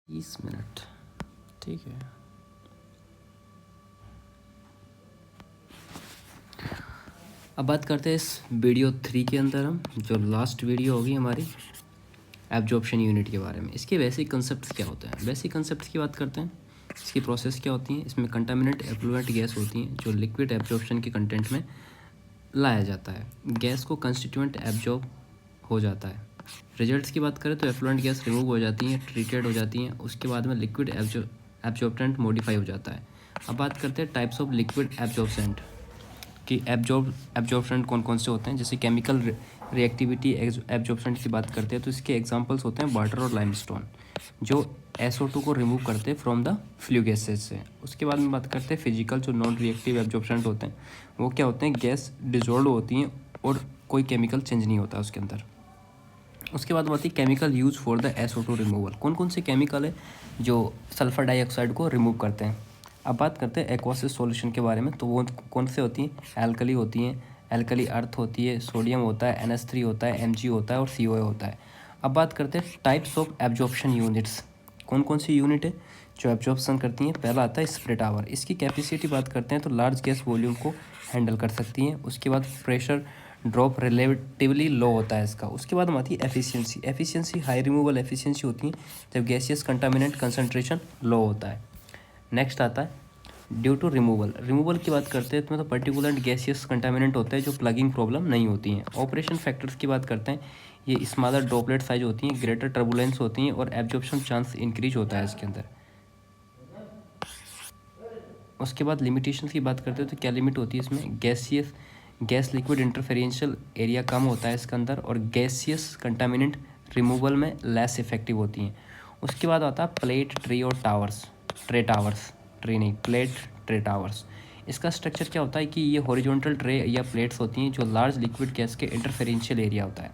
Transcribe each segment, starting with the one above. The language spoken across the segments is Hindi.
30 मिनट, ठीक है। अब बात करते हैं इस वीडियो 3 के अंदर हम, जो लास्ट वीडियो होगी हमारी एब्जॉर्प्शन यूनिट के बारे में। इसके बेसिक कंसेप्ट्स क्या होते हैं? बेसिक कंसेप्ट्स की बात करते हैं। इसकी प्रोसेस क्या होती है? इसमें कंटामिनेंट एफ्लुएंट गैस होती हैं जो लिक्विड एब्जॉर्प्शन के कंटेंट में लाया जाता है। गैस को कंस्टिट्यूएंट एब्जॉर्ब हो जाता है। रिजल्ट्स की बात करें तो एफ्लुएंट गैस रिमूव हो जाती हैं, ट्रीटेड हो जाती हैं, उसके बाद में लिक्विड एब्जॉर्बेंट मॉडिफाई हो जाता है। अब बात करते हैं टाइप्स ऑफ लिक्विड एब्जॉर्बेंट कि एब्जॉर्बेंट कौन कौन से होते हैं। जैसे केमिकल रिएक्टिविटी एब्जॉर्बेंट की बात करते हैं तो इसके एग्जांपल्स होते हैं वाटर और लाइमस्टोन, जो SO2 को रिमूव करते हैं फ्रॉम द फ्लू गैसेज से। उसके बाद में बात करते हैं फिजिकल, जो नॉन रिएक्टिव एब्जॉर्बेंट होते हैं। वो क्या होते हैं? गैस डिजोल्व होती हैं और कोई केमिकल चेंज नहीं होता उसके अंदर। उसके बाद बात है chemical use for the SO2 removal. कौन कौन से केमिकल है जो सल्फर डाइऑक्साइड को रिमूव करते हैं? अब बात करते हैं एक्वासिस सॉल्यूशन के बारे में। तो वो कौन से होती हैं? एल्कली होती हैं, एल्कली अर्थ होती है, सोडियम होता है, NH3 होता है, Mg होता है और COA होता है। अब बात करते हैं टाइप्स ऑफ एब्जॉर्प्शन यूनिट्स। कौन कौन सी यूनिट है जो एब्जॉर्प्शन करती हैं? पहला आता है स्प्रे टावर। इसकी कैपेसिटी बात करते हैं तो लार्ज गैस वॉल्यूम को हैंडल कर सकती हैं। उसके बाद प्रेशर ड्रॉप रिलेटिवली लो होता है इसका। उसके बाद हम आती है efficiency. Efficiency high removal efficiency होती है जब गैसियस कंटामिनेंट कंसंट्रेशन लो होता है। नेक्स्ट आता है ड्यू टू रिमूवल। रिमूवल की बात करते हैं तो मतलब पर्टिकुलर गैसियस कंटामिनेंट होते हैं जो प्लगिंग प्रॉब्लम नहीं होती हैं। ऑपरेशन फैक्टर्स की बात करते हैं, ये स्मॉलर ड्रॉपलेट साइज होती हैं, ग्रेटर टर्बुलेंस होती हैं और एब्जॉर्प्शन चांस इंक्रीज होता है इसके अंदर। उसके बाद लिमिटेशन की बात करते हैं तो क्या लिमिट होती है इसमें? गैस लिक्विड इंटरफेरेंशियल एरिया कम होता है इसके अंदर और गैसियस कंटामिनेंट रिमूवल में लेस इफेक्टिव होती हैं। उसके बाद आता है प्लेट, ट्री और टावर्स। ट्री नहीं, प्लेट, ट्रे, टावर्स। इसका स्ट्रक्चर क्या होता है कि ये हॉरिजॉन्टल ट्रे या प्लेट्स होती हैं जो लार्ज लिक्विड गैस के इंटरफेरेंशियल एरिया होता है।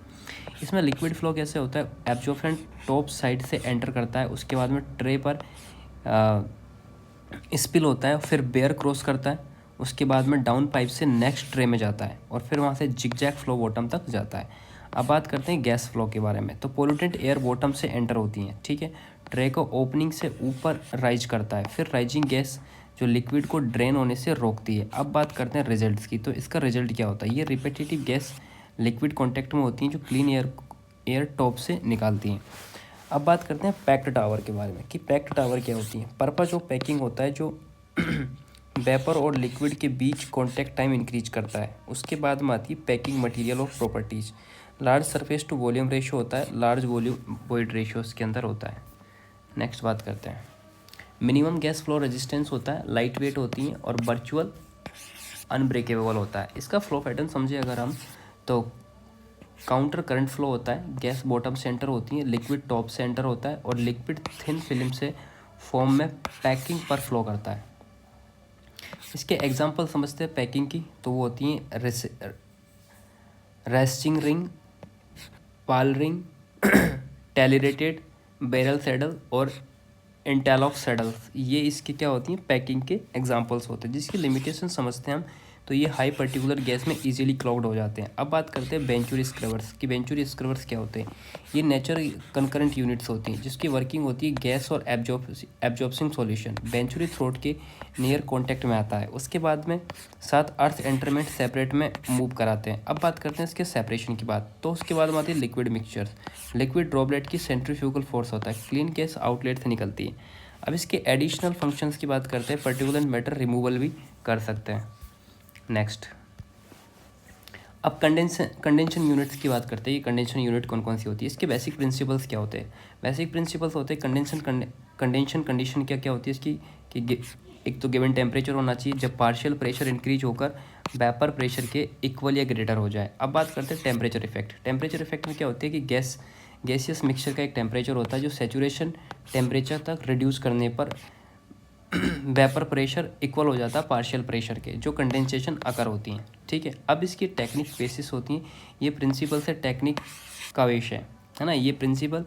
इसमें लिक्विड फ्लो कैसे होता है? एब्जॉर्प्शन टॉप साइड से एंटर करता है, उसके बाद में ट्रे पर स्पिल होता है, फिर बेयर क्रॉस करता है, उसके बाद में डाउन पाइप से नेक्स्ट ट्रे में जाता है और फिर वहाँ से जिगजैग फ्लो बॉटम तक जाता है। अब बात करते हैं गैस फ्लो के बारे में। तो पोल्यूटेंट एयर बॉटम से एंटर होती हैं, ठीक है। ट्रे को ओपनिंग से ऊपर राइज करता है, फिर राइजिंग गैस जो लिक्विड को ड्रेन होने से रोकती है। अब बात करते हैं रिजल्ट्स की। तो इसका रिजल्ट क्या होता है? ये रिपीटेटिव गैस लिक्विड कॉन्टैक्ट में होती हैं जो क्लीन एयर टॉप से निकालती हैं। अब बात करते हैं पैक्ड टावर के बारे में कि पैक्ड टावर क्या होती है। पर्पज ऑफ पैकिंग होता है जो वेपर और लिक्विड के बीच कांटेक्ट टाइम इंक्रीज करता है। उसके बाद में आती है पैकिंग मटेरियल और properties. Large surface to volume ratio होता है, लार्ज वॉल्यूम वॉइड रेशियो इसके अंदर होता है। नेक्स्ट बात करते हैं मिनिमम गैस फ्लो रेजिस्टेंस होता है, लाइट वेट होती हैं और वर्चुअल अनब्रेकेबल होता है। इसका फ्लो पैटर्न समझे अगर हम तो काउंटर करंट फ्लो होता है, गैस बॉटम से एंटर होती है, लिक्विड टॉप से एंटर होता है और लिक्विड थिन फिल्म से फॉर्म में पैकिंग पर फ्लो करता है। इसके एग्जांपल समझते हैं पैकिंग की। तो वो होती हैं रेस्टिंग रिंग, पाल रिंग, टेलिरेटेड, बैरल सैडल और इंटरलॉक सैडल्स। ये इसकी क्या होती हैं? पैकिंग के एग्जांपल्स होते हैं। जिसकी लिमिटेशन समझते हैं हम तो ये हाई पर्टिकुलर गैस में इजीली क्लॉग्ड हो जाते हैं। अब बात करते हैं वेंचुरी स्क्रवर्स कि वेंचुरी स्क्रवर्स क्या होते हैं। ये नेचुरल कंकरेंट यूनिट्स होती हैं जिसकी वर्किंग होती है गैस और एब्जॉर्बिंग सॉल्यूशन वेंचुरी थ्रोट के नियर कॉन्टैक्ट में आता है। उसके बाद में साथ अर्थ एंटरमेंट सेपरेट में मूव कराते हैं। अब बात करते हैं इसके सेपरेशन की बात। तो उसके बाद में आती है लिक्विड मिक्सचर्स। लिक्विड ड्रॉपलेट की सेंट्रीफ्यूगल फोर्स होता है, क्लीन गैस आउटलेट से निकलती है। अब इसके एडिशनल फंक्शंस की बात करते हैं, पर्टिकुलर मैटर रिमूवल भी कर सकते हैं। नेक्स्ट अब कंडेंशन यूनिट्स की बात करते हैं। ये कंडेंशन यूनिट कौन कौन सी होती है? इसके बेसिक प्रिंसिपल्स क्या होते हैं? बेसिक प्रिंसिपल्स होते हैं कंडेंशन कंडीशन क्या क्या होती है इसकी कि एक तो गिवन टेम्परेचर होना चाहिए जब पार्शियल प्रेशर इंक्रीज होकर वेपर प्रेशर के इक्वल या ग्रेटर हो जाए। अब बात करते हैं टेम्परेचर इफेक्ट। टेम्परेचर इफेक्ट में क्या होती है कि गैसियस मिक्सचर का एक टेम्परेचर होता है जो सेचुरेशन टेम्परेचर तक रिड्यूस करने पर वेपर प्रेशर इक्वल हो जाता है पार्शियल प्रेशर के, जो कंडेंसेशन अकर होती हैं, ठीक है। अब इसकी टेक्निक बेसिस होती हैं, ये प्रिंसिपल से टेक्निक का बेस है ना। ये प्रिंसिपल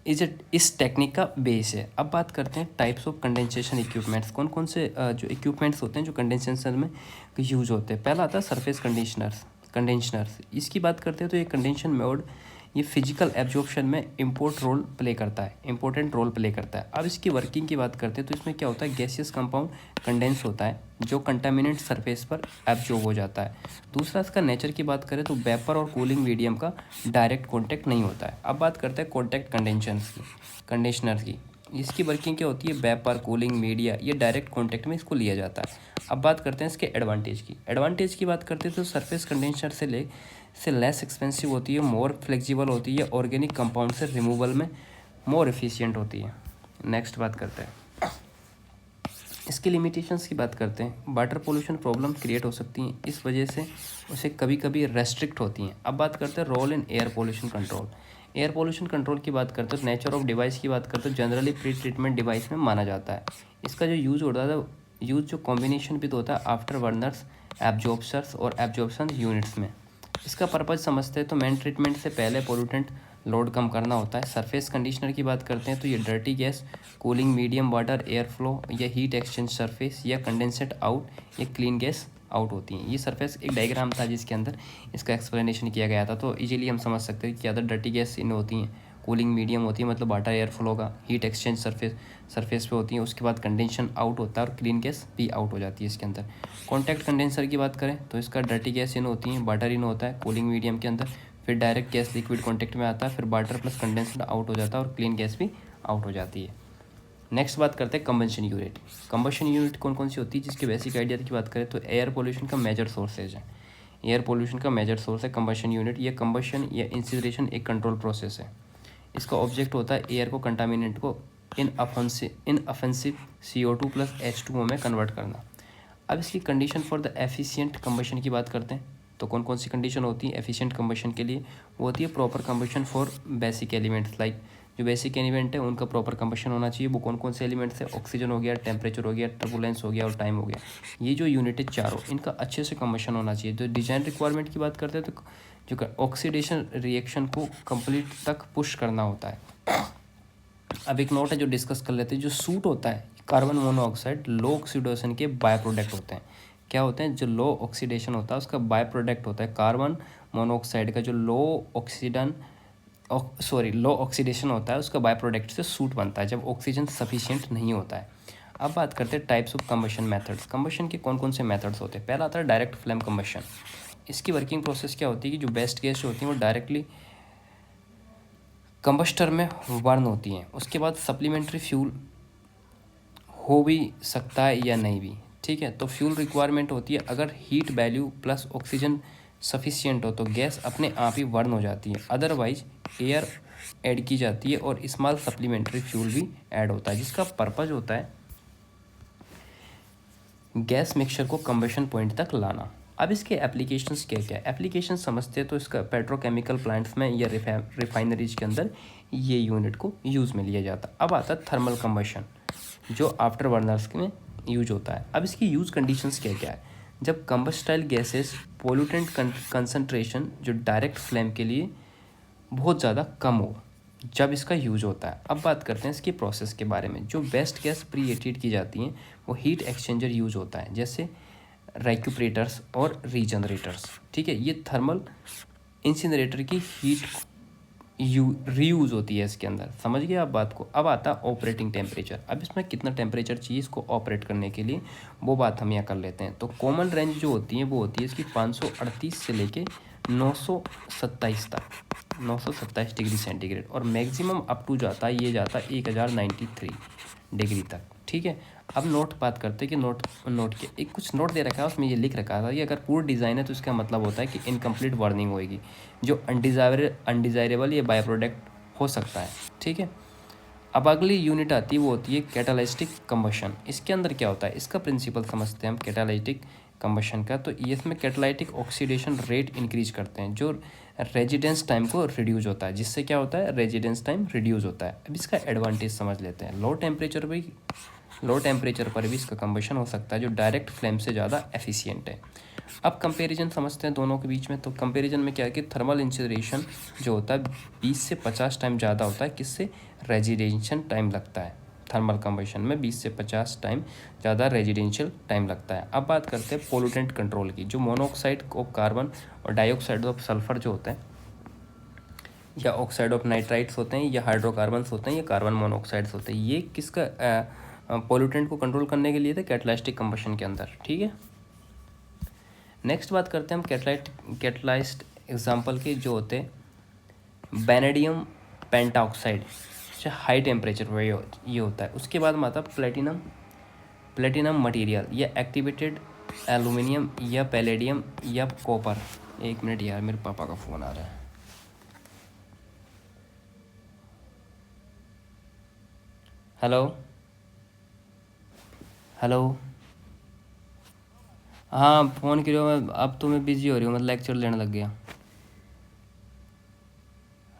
इस टेक्निक का बेस है। अब बात करते हैं टाइप्स ऑफ कंडेंसेशन इक्विपमेंट्स। कौन कौन से जो इक्विपमेंट्स होते हैं जो कंडेंसेशन में यूज होते हैं। पहला आता है सरफेस कंडीशनर्स। इसकी बात करते हैं तो ये कंडेंशन मोड ये फिजिकल एब्जॉर्प्शन में इम्पोर्टेंट रोल प्ले करता है। अब इसकी वर्किंग की बात करते हैं तो इसमें क्या होता है, गैसियस कंपाउंड कंडेंस होता है जो कंटामिनेंट सरफेस पर एब्जॉर्ब हो जाता है। दूसरा इसका नेचर की बात करें तो वेपर और कूलिंग मीडियम का डायरेक्ट कॉन्टैक्ट नहीं होता है। अब बात करते हैं कॉन्टैक्ट कंडीशनर की। इसकी वर्किंग क्या होती है, वेपर कूलिंग मीडिया ये डायरेक्ट कॉन्टैक्ट में इसको लिया जाता है। अब बात करते हैं इसके एडवांटेज की बात करते हैं तो सरफेस कंडेंसर से लेस एक्सपेंसिव होती है, मोर फ्लेक्सिबल होती है, ऑर्गेनिक कंपाउंड से रिमूवल में मोर एफिशिएंट होती है। नेक्स्ट बात करते हैं इसकी लिमिटेशंस की बात करते हैं। वाटर पोल्यूशन प्रॉब्लम क्रिएट हो सकती हैं, इस वजह से उसे कभी कभी रेस्ट्रिक्ट होती हैं। अब बात करते हैं role in air pollution control की बात करते हैं। नेचर ऑफ डिवाइस की बात करते हैं, जनरली प्री ट्रीटमेंट डिवाइस में माना जाता है। इसका जो यूज़ होता है जो कॉम्बिनेशन भी तो होता है आफ्टर बर्नर्स, एब्जॉर्बर्स और एब्जॉर्प्शन यूनिट्स में। इसका पर्पज़ समझते हैं तो मेन ट्रीटमेंट से पहले पोल्यूटेंट लोड कम करना होता है। सरफेस कंडीशनर की बात करते हैं तो ये dirty gas, cooling medium, water, air flow या हीट एक्सचेंज सरफेस या कंडेंसेट आउट या क्लीन गैस आउट होती हैं। ये सरफेस एक डायग्राम था जिसके अंदर इसका एक्सप्लेनेशन किया गया था, तो इजीली हम समझ सकते हैं कि ज़्यादा डर्टी गैस इन होती हैं, कूलिंग मीडियम होती है मतलब वाटर एयर फ्लो का, हीट एक्सचेंज सरफेस पे होती है, उसके बाद कंडेंशन आउट होता है और क्लीन गैस भी आउट हो जाती है इसके अंदर। कॉन्टैक्ट कंडेंसर की बात करें तो इसका डर्टी गैस इन होती हैं, वाटर इन होता है कूलिंग मीडियम के अंदर, फिर डायरेक्ट गैस लिक्विड कॉन्टैक्ट में आता है, फिर वाटर प्लस कंडेंसर आउट हो जाता है और क्लीन गैस भी आउट हो जाती है। नेक्स्ट बात करते हैं कंबशन यूनिट कौन कौन सी होती है, जिसके बेसिक आइडिया की बात करें तो एयर पोल्यूशन का मेजर सोर्सेज है। एयर पोल्यूशन का मेजर सोर्स है कंबशन यूनिट। ये कंबशन या इंसिनरेशन एक कंट्रोल प्रोसेस है। इसका ऑब्जेक्ट होता है एयर को कंटामिनेंट को इन ऑफेंसिव CO2 प्लस H2O में कन्वर्ट करना। अब इसकी condition for the efficient combustion की बात करते हैं तो कौन कौन सी कंडीशन होती है एफिशिएंट कंबशन के लिए, वो होती है proper combustion for basic elements, like जो बेसिक एलिमेंट है उनका प्रॉपर कंबशन होना चाहिए। वो कौन कौन से एलिमेंट्स है, ऑक्सीजन हो गया, टेम्परेचर हो गया, टर्बुलेंस हो गया और टाइम हो गया। ये जो यूनिट है चारों, इनका अच्छे से कंबशन होना चाहिए। जो डिजाइन रिक्वायरमेंट की बात करते हैं तो जो ऑक्सीडेशन रिएक्शन को कंप्लीट तक पुश करना होता है। अब एक नोट है जो डिस्कस कर लेते हैं। जो सूट होता है कार्बन मोनोऑक्साइड लो ऑक्सीडेशन के बाय प्रोडक्ट होते हैं। क्या होते हैं, जो लो ऑक्सीडेशन होता है उसका बाय प्रोडक्ट होता है कार्बन मोनोऑक्साइड का। जो लो ऑक्सीडेशन होता है उसका बाय प्रोडक्ट से सूट बनता है जब ऑक्सीजन सफिशिएंट नहीं होता है। अब बात करते हैं types of combustion methods. Combustion के कौन कौन से मेथड्स होते हैं। पहला आता है डायरेक्ट फ्लेम कंबशन। इसकी वर्किंग प्रोसेस क्या होती है कि जो बेस्ट गैस जो होती है वो डायरेक्टली कंबस्टर में बर्न होती हैं। उसके बाद सप्लीमेंट्री फ्यूल हो भी सकता है या नहीं भी, ठीक है। तो फ्यूल रिक्वायरमेंट होती है, अगर heat value plus oxygen sufficient हो तो गैस अपने आप ही बर्न हो जाती है, अदरवाइज एयर ऐड की जाती है और स्मॉल सप्लीमेंट्री फ्यूल भी ऐड होता है, जिसका पर्पज़ होता है गैस मिक्सचर को कंबशन पॉइंट तक लाना। अब इसके एप्लीकेशंस क्या क्या है, एप्लीकेशन समझते हैं तो इसका पेट्रोकेमिकल प्लांट्स में या रिफाइनरीज के अंदर ये यूनिट को यूज़ में लिया जाता है। अब आता है थर्मल कंबशन जो आफ्टर बर्नर्स में यूज होता है। अब इसकी यूज़ कंडीशंस क्या क्या है, जब कंबस्टाइल गैसेस पोल्यूटेंट कंसंट्रेशन जो डायरेक्ट फ्लेम के लिए बहुत ज़्यादा कम हो, जब इसका यूज होता है। अब बात करते हैं इसकी प्रोसेस के बारे में। जो बेस्ट गैस प्री हीटेड की जाती हैं वो हीट एक्सचेंजर यूज होता है, जैसे रेक्यूपरेटर्स और रीजनरेटर्स, ठीक है। ये थर्मल इंसिनरेटर की हीट रीयूज़ होती है इसके अंदर, समझ गए आप बात को। अब आता है ऑपरेटिंग टेम्परेचर। अब इसमें कितना टेम्परेचर चाहिए इसको ऑपरेट करने के लिए, वो बात हम यहाँ कर लेते हैं। तो कॉमन रेंज जो होती है वो होती है इसकी 538 से लेके 927 तक, 927 डिग्री सेंटीग्रेड, और मैक्सिमम अप टू जाता है 1093 डिग्री तक, ठीक है। अब नोट बात करते हैं कि नोट के एक कुछ नोट दे रखा है, उसमें ये लिख रखा था कि अगर पूरा डिज़ाइन है तो इसका मतलब होता है कि इनकम्प्लीट बर्निंग होएगी, जो अनडिज़ायरेबल ये बाय प्रोडक्ट हो सकता है, ठीक है। अब अगली यूनिट आती है वो होती है कैटालिटिक कंबशन। इसके अंदर क्या होता है, इसका प्रिंसिपल समझते हैं हम कैटालिटिक कंबशन का। तो इसमें कैटालिटिक ऑक्सीडेशन रेट इंक्रीज करते हैं, जो रेजिडेंस टाइम को रिड्यूस होता है, जिससे क्या होता है रेजिडेंस टाइम रिड्यूस होता है। अब इसका एडवांटेज समझ लेते हैं। लो टेम्परेचर पर भी इसका कंबशन हो सकता है, जो डायरेक्ट फ्लेम से ज़्यादा एफिशिएंट है। अब कंपैरिजन समझते हैं दोनों के बीच में। तो कंपैरिजन में क्या है कि थर्मल इंसिनरेशन जो होता है 20 से 50 टाइम ज़्यादा होता है, किससे रेजिडेंशियल टाइम लगता है। थर्मल कंबशन में 20 से 50 टाइम ज़्यादा रेजिडेंशियल टाइम लगता है। अब बात करते हैं पोल्यूटेंट कंट्रोल की। जो मोनोऑक्साइड ऑफ कार्बन और डाइऑक्साइड ऑफ सल्फर जो होता है या ऑक्साइड ऑफ नाइट्राइट्स होते हैं, या हाइड्रोकार्बन्स होते हैं, या कार्बन मोनोऑक्साइड्स होते हैं। ये किसका पोल्यूटेंट को कंट्रोल करने के लिए थे, कैटालिस्टिक कंबशन के अंदर। ठीक है, नेक्स्ट बात करते हैं हम कैटलाइज्ड एग्जाम्पल के जो होते हैं बैनेडियम पेंटाऑक्साइड, हाई टेम्परेचर पर ये होता है। उसके बाद में आता प्लेटिनम मटेरियल, या एक्टिवेटेड एल्यूमिनियम, या पैलेडियम, या कॉपर। एक मिनट यार, मेरे पापा का फ़ोन आ रहा है। हेलो हेलो, हाँ फ़ोन करो। मैं अब तो मैं बिज़ी हो रही हूँ, मतलब लेक्चर लेने लग गया।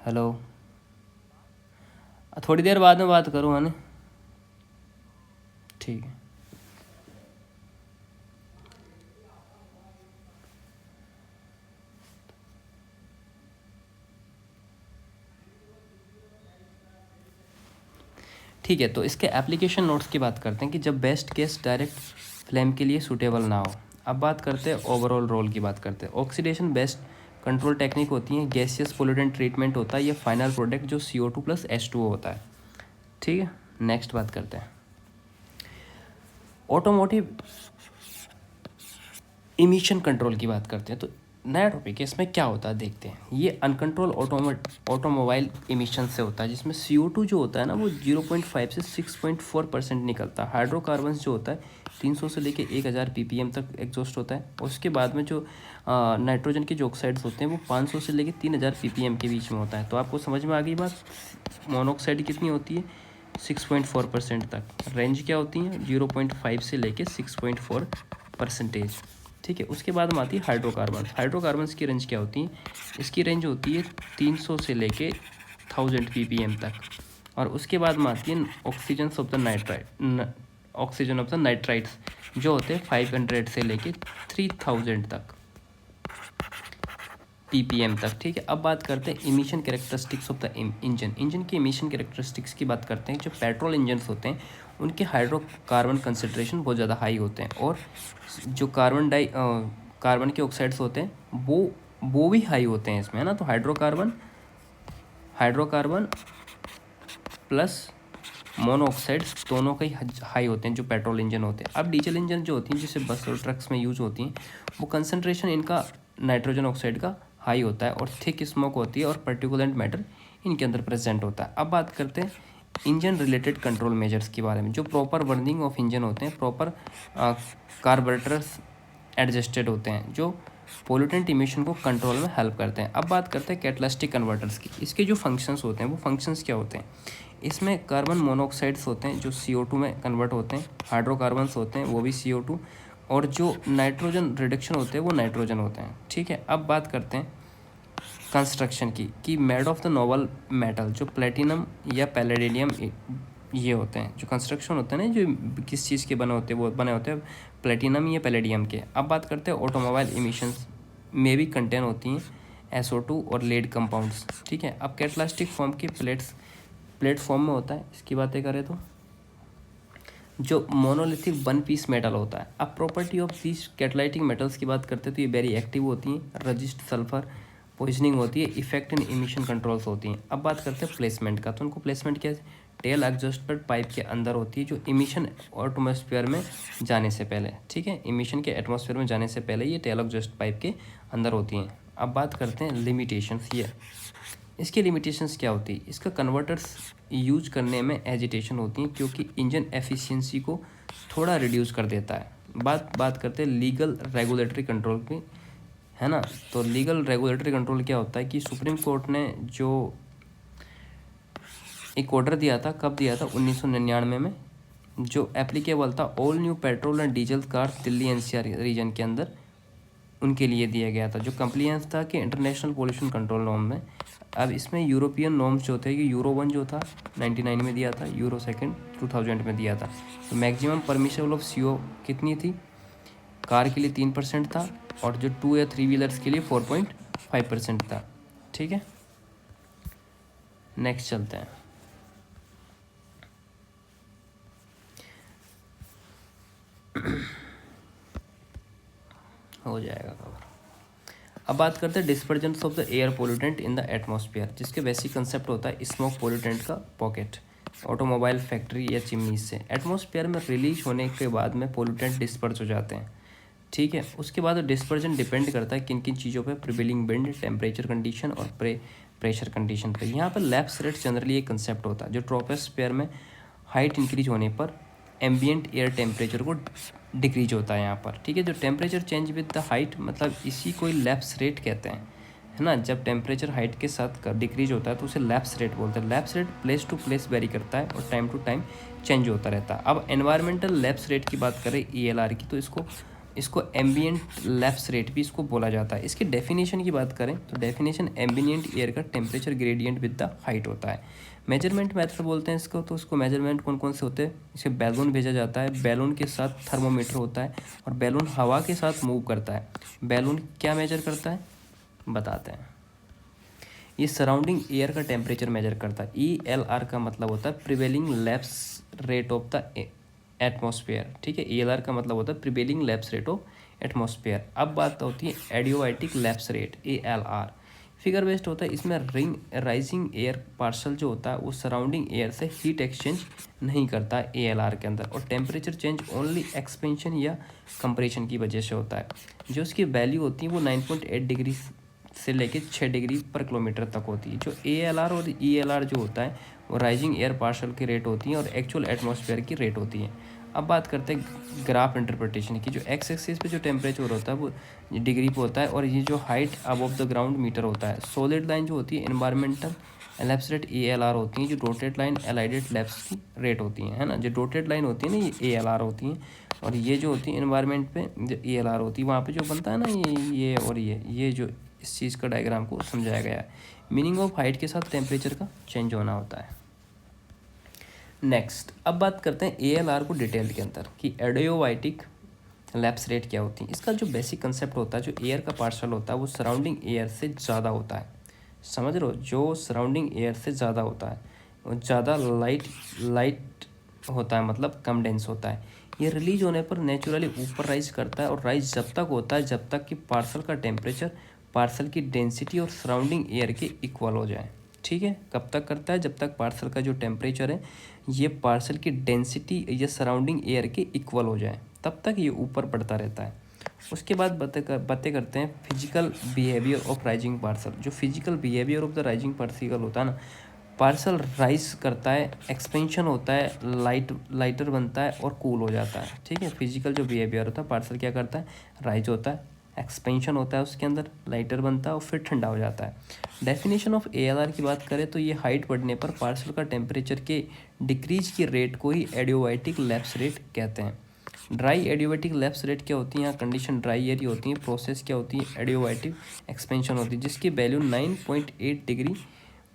हेलो, थोड़ी देर बाद में बात करूँ, है ना? ठीक है। ठीक है, तो इसके एप्लीकेशन नोट्स की बात करते हैं कि जब बेस्ट केस डायरेक्ट फ्लेम के लिए सूटेबल ना हो। अब बात करते हैं ओवरऑल रोल की बात करते हैं। ऑक्सीडेशन बेस्ट कंट्रोल टेक्निक होती है, गैसियस पोल्यूटेंट ट्रीटमेंट होता है, या फाइनल प्रोडक्ट जो CO2 प्लस H2O होता है। ठीक है, नेक्स्ट बात करते हैं ऑटोमोटिव इमिशन कंट्रोल की बात करते हैं। तो नया टॉपिक है, इसमें क्या होता है देखते हैं। ये अनकंट्रोल ऑटोमोबाइल इमिशन से होता है, जिसमें CO2 जो होता है ना वो 0.5 से 6.4% निकलता है। हाइड्रोकार्बन्स जो होता है 300 से लेके 1000 ppm तक एग्जॉस्ट होता है। और उसके बाद में जो नाइट्रोजन के जो ऑक्साइड्स होते हैं वो 500 से लेके 3000 ppm के बीच में होता है। तो आपको समझ में आ गई बात, मोनोऑक्साइड कितनी होती है 6.4% तक। रेंज क्या होती है 0.5 से लेके 6.4%। ठीक है, उसके बाद में आती है हाइड्रोकार्बन्स की रेंज क्या होती है, इसकी रेंज होती है 300 से लेके 1000 ppm तक। और उसके बाद में आती है ऑक्सीजन ऑफ द नाइट्राइट्स जो होते हैं 500 से लेके 3000 तक ppm तक। ठीक है, अब बात करते हैं emission characteristics of the engine की इमिशन कैरेक्टरिस्टिक्स की बात करते हैं। जो पेट्रोल इंजन्स होते हैं उनके हाइड्रोकार्बन कंसनट्रेशन बहुत ज़्यादा हाई होते हैं, और जो कार्बन के ऑक्साइड्स होते हैं वो भी हाई होते हैं इसमें, है ना। तो हाइड्रोकार्बन प्लस मोनोऑक्साइड्स दोनों का ही हाई होते हैं जो पेट्रोल इंजन होते हैं। अब डीजल इंजन जो होती हैं जैसे बस और ट्रक्स में यूज़ होती हैं, वो कंसनट्रेशन इनका नाइट्रोजन ऑक्साइड का हाई होता है, और थिक स्मोक होती है, और पर्टिकुलेंट मैटर इनके अंदर प्रेजेंट होता है। अब बात करते हैं इंजन रिलेटेड कंट्रोल मेजर्स के बारे में। जो प्रॉपर वर्निंग ऑफ इंजन होते हैं, प्रॉपर कार्बोरेटर्स एडजस्टेड होते हैं, जो पोल्यूटेंट इमिशन को कंट्रोल में हेल्प करते हैं। अब बात करते हैं कैटालिस्टिक कन्वर्टर्स की। इसके जो फंक्शंस होते हैं वो फंक्शंस क्या होते हैं, इसमें कार्बन मोनोऑक्साइड्स होते हैं जो CO2 में कन्वर्ट होते हैं, हाइड्रोकार्बन्स होते हैं वो भी CO2, और जो नाइट्रोजन रिडक्शन होते हैं वो नाइट्रोजन होते हैं। ठीक है, अब बात करते हैं कंस्ट्रक्शन की, कि made of the Nobel metal जो प्लेटिनम या पैलेडियम ये होते हैं। जो कंस्ट्रक्शन होते हैं ना, जो किस चीज़ के बने होते हैं, वो बने होते हैं प्लेटिनम या पैलेडियम के। अब बात करते हैं ऑटोमोबाइल इमिशंस में भी कंटेन होती हैं SO2 और लेड कंपाउंड्स। ठीक है, अब कैटालिस्टिक फॉर्म के प्लेटफॉर्म में होता है। इसकी बातें करें तो जो मोनोलिथिक वन पीस मेटल होता है। अब property of these catalytic metals की बात करते हैं तो ये वेरी एक्टिव होती हैं, रजिस्ट सल्फर पॉइजनिंग होती है, इफेक्ट इन इमिशन कंट्रोल्स होती हैं। अब बात करते हैं प्लेसमेंट का, तो उनको प्लेसमेंट क्या है, टेल एग्जॉस्ट पाइप के अंदर होती है, जो इमिशन एटमॉस्फेयर में जाने से पहले, ठीक है, इमिशन के एटमॉस्फेयर में जाने से पहले ये टेल एग्जॉस्ट पाइप के अंदर होती हैं। अब बात करते हैं लिमिटेशंस। ये इसकी लिमिटेशंस क्या होती है, इसका कन्वर्टर्स यूज करने में एजिटेशन होती है, क्योंकि इंजन एफिशिएंसी को थोड़ा रिड्यूस कर देता है। बात करते हैं लीगल रेगुलेटरी कंट्रोल की, है ना। तो लीगल रेगुलेटरी कंट्रोल क्या होता है कि सुप्रीम कोर्ट ने जो एक ऑर्डर दिया था, कब दिया था 1999 में, जो एप्लीकेबल था all new petrol and diesel cars Delhi NCR region के अंदर, उनके लिए दिया गया था, जो कंप्लायंस था कि इंटरनेशनल पोल्यूशन कंट्रोल नॉर्म में। अब इसमें यूरोपियन नॉर्म्स जो थे, कि यूरो 1 जो था 99 में दिया था, यूरो 2 2000 में दिया था। तो मैक्सिमम परमिशबल ऑफ CO कितनी थी, कार के लिए 3% था, और जो 2 या 3 व्हीलर्स के लिए 4.5% था। ठीक है, नेक्स्ट चलते हैं। हो जाएगा कवर। अब बात करते हैं dispersion of the air pollutant in the atmosphere, जिसके बेसिक कंसेप्ट होता है स्मोक पोल्यूटेंट का पॉकेट, ऑटोमोबाइल, फैक्ट्री या चिमनीज से एटमॉस्फेयर में रिलीज होने के बाद में पोल्यूटेंट डिस्पर्ज हो जाते हैं। ठीक है, उसके बाद डिस्पर्जन डिपेंड करता है किन किन चीज़ों पे, प्रिवेलिंग विंड, टेम्परेचर कंडीशन और प्रेशर कंडीशन पे। यहाँ पर लैप्स रेट जनरली एक कंसेप्ट होता है जो ट्रोपोस्फेयर में हाइट इंक्रीज होने पर एम्बियंट एयर टेम्परेचर को डिक्रीज होता है यहाँ पर। ठीक है, जो temperature change with the height, मतलब इसी को लैप्स रेट कहते हैं, है ना। जब टेम्परेचर हाइट के साथ डिक्रीज होता है तो उसे लैप्स रेट बोलते हैं। Lapse rate place to place vary करता है और टाइम टू टाइम चेंज होता रहता है। अब एनवायरमेंटल लैप्स रेट की बात करें ELR की, तो इसको एम्बियंट लैप्स रेट भी इसको बोला जाता है। इसकी डेफिनेशन की बात करें तो डेफिनेशन एम्बियंट एयर का temperature gradient with the height होता है। मेजरमेंट मेथड बोलते हैं इसको, तो उसको मेजरमेंट कौन कौन से होते हैं, इसे बैलून भेजा जाता है, बैलून के साथ थर्मोमीटर होता है और बैलून हवा के साथ मूव करता है। बैलून क्या मेजर करता है बताते हैं, ये सराउंडिंग एयर का टेम्परेचर मेजर करता है। ELR का मतलब होता है prevailing lapse rate of the atmosphere. ठीक है, ELR का मतलब होता है prevailing lapse rate of atmosphere. अब बात होती है adiabatic lapse rate, ALR। Figure based होता है, इसमें राइजिंग एयर पार्सल जो होता है वो सराउंडिंग एयर से हीट एक्सचेंज नहीं करता ALR के अंदर, और टेम्परेचर चेंज ओनली एक्सपेंशन या कंप्रेशन की वजह से होता है। जो उसकी वैल्यू होती है वो 9.8 डिग्री से लेके 6 डिग्री पर किलोमीटर तक होती है। जो ALR और ELR जो होता है वो राइजिंग एयर पार्सल की रेट होती है और एक्चुअल एटमॉस्फेयर की रेट होती है। अब बात करते हैं ग्राफ इंटरप्रिटेशन की। जो एक्स एक्सिस पे जो टेम्परेचर होता है वो डिग्री पे होता है और ये जो height above the ground meter होता है। सॉलिड लाइन जो होती है एनवायरमेंटल लैप्स रेट ALR होती हैं। जो डॉटेड लाइन एलाइडेड लैप्स की रेट होती है ना। जो डॉटेड लाइन होती है ना ये ALR होती हैं, और ये जो होती है एनवायरमेंट पे जो ELR होती है, वहाँ पे जो बनता है ना ये और ये जो इस चीज़ का डायग्राम को समझाया गया है। मीनिंग ऑफ हाइट के साथ टेम्परेचर का चेंज होना होता है। नेक्स्ट, अब बात करते हैं ALR को डिटेल के अंदर कि एडियोबैटिक लैप्स रेट क्या होती है। इसका जो बेसिक कंसेप्ट होता है, जो एयर का पार्शल होता है वो सराउंडिंग एयर से ज़्यादा होता है। समझ रहे हो, जो सराउंडिंग एयर से ज़्यादा होता है वो ज़्यादा लाइट होता है, मतलब कम डेंस होता है। ये रिलीज होने पर नेचुरली ऊपर राइज करता है और राइज जब तक होता है जब तक कि पार्सल का टेम्परेचर, पार्सल की डेंसिटी और सराउंडिंग एयर के इक्वल हो जाए। ठीक है, कब तक करता है, जब तक पार्सल का जो टेम्परेचर है ये पार्सल की डेंसिटी या सराउंडिंग एयर के इक्वल हो जाए, तब तक ये ऊपर बढ़ता रहता है। उसके बाद बातें करते हैं physical behaviour of rising parcel. जो physical behaviour of the rising particle होता है ना, पार्सल राइज करता है, एक्सपेंशन होता है, लाइटर बनता है और कूल हो जाता है। ठीक है, फिजिकल जो बिहेवियर होता है, पार्सल क्या करता है, राइज होता है, एक्सपेंशन होता है उसके अंदर, लाइटर बनता है और फिर ठंडा हो जाता है। डेफिनेशन ऑफ ALR की बात करें तो ये हाइट बढ़ने पर पार्सल का टेम्परेचर के डिक्रीज की रेट को ही एडियोबैटिक लैप्स रेट कहते हैं। ड्राई एडियोबैटिक लैप्स रेट क्या होती है, यहाँ कंडीशन ड्राई एयर होती है, प्रोसेस क्या होती है, एडियोबैटिक एक्सपेंशन होती है, जिसकी वैल्यू 9.8 डिग्री